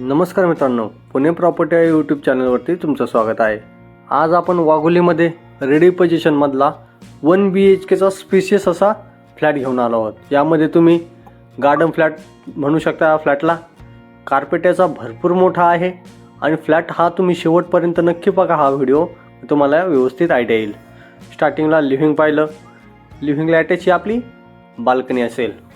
नमस्कार मित्रांनो, पुणे प्रॉपर्टी या यूट्यूब चॅनलवरती तुमचं स्वागत आहे। आज आपण वाघोलीमध्ये रेडी पोझिशनमधला 1 BHKचा स्पेशियस असा फ्लॅट घेऊन आलो आहोत। यामध्ये तुम्ही गार्डन फ्लॅट म्हणू शकता। या फ्लॅटला कार्पेट याचा भरपूर मोठा आहे आणि फ्लॅट हा तुम्ही शेवटपर्यंत नक्की बघा। हा व्हिडिओ तुम्हाला व्यवस्थित आयडिया येईल। स्टार्टिंगला लिव्हिंग पाहिलं, लिव्हिंगला अटॅच आपली बाल्कनी असेल।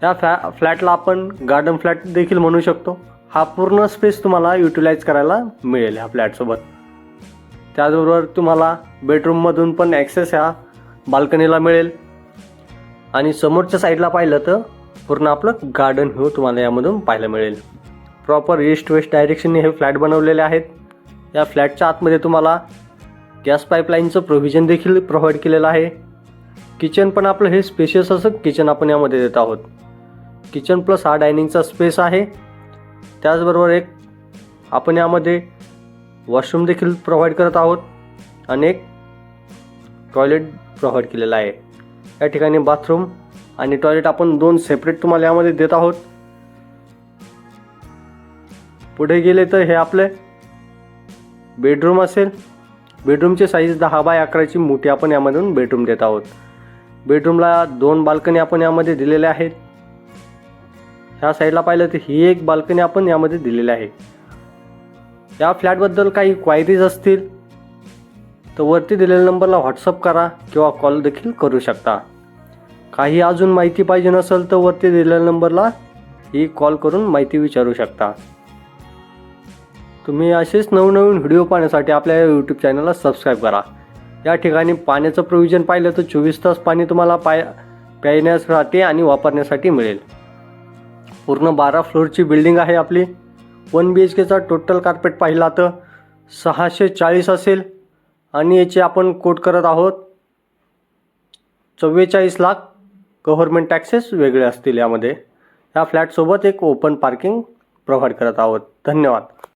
या फ्लॅटला आपण गार्डन फ्लॅट देखील म्हणू शकतो। हा पूर्ण स्पेस तुम्हाला युटिलाइज करायला मिळेल ह्या फ्लॅटसोबत। त्याचबरोबर तुम्हाला बेडरूममधून पण ॲक्सेस ह्या बाल्कनीला मिळेल आणि समोरच्या साईडला पाहिलं तर पूर्ण आपलं गार्डन व्ह्यू तुम्हाला यामधून पाहायला मिळेल। प्रॉपर ईस्ट वेस्ट डायरेक्शनने हे फ्लॅट बनवलेले आहेत। या फ्लॅटच्या आतमध्ये तुम्हाला गॅस पाईपलाईनचं प्रोव्हिजन देखील प्रोव्हाइड केलेलं आहे। किचन पण आपलं हे स्पेशियस असं किचन आपण यामध्ये देत आहोत। किचन प्लस हा डायनिंगचा स्पेस आहे। त्याचबरोबर एक आपण यामध्ये वॉशरूम देखील प्रोव्हाइड करत आहोत आणि एक टॉयलेट प्रोव्हाइड केलेला आहे। या ठिकाणी बाथरूम आणि टॉयलेट आपण दोन सेपरेट तुम्हाला यामध्ये देत आहोत। पुढे गेले तर हे आपले बेडरूम असेल। बेडरूमची साईज 10 बाय 11ची मोठी आपण यामधून बेडरूम देत आहोत। बेडरूमला 2 बाल्कनी आपण यामध्ये दिलेल्या आहेत। ह्या साईडला पाहिलं तर ही एक बाल्कनी आपण यामध्ये दिलेली आहे। या फ्लॅटबद्दल काही क्वायरीज असतील तर वरती दिलेल्या नंबरला व्हॉट्सअप करा किंवा कॉल देखील करू शकता। काही अजून माहिती पाहिजे नसेल तर वरती दिलेल्या नंबरला ही कॉल करून माहिती विचारू शकता। तुम्ही असेच नवनवीन व्हिडिओ पाहण्यासाठी आपल्या यूट्यूब चॅनलला सबस्क्राईब करा। या ठिकाणी पाण्याचं प्रोव्हिजन पाहिलं तर 24 तास पाणी तुम्हाला प्यायण्यासाठी आणि वापरण्यासाठी मिळेल। पूर्ण 12 फ्लोअरची बिल्डिंग आहे आपली। 1 BHKचा टोटल कार्पेट पाहिला तर 640 असेल आणि याचे आपण कोट करत आहोत 44 लाख। गव्हर्नमेंट टॅक्सेस वेगळे असतील यामध्ये। या फ्लॅटसोबत एक ओपन पार्किंग प्रोव्हाइड करत आहोत। धन्यवाद।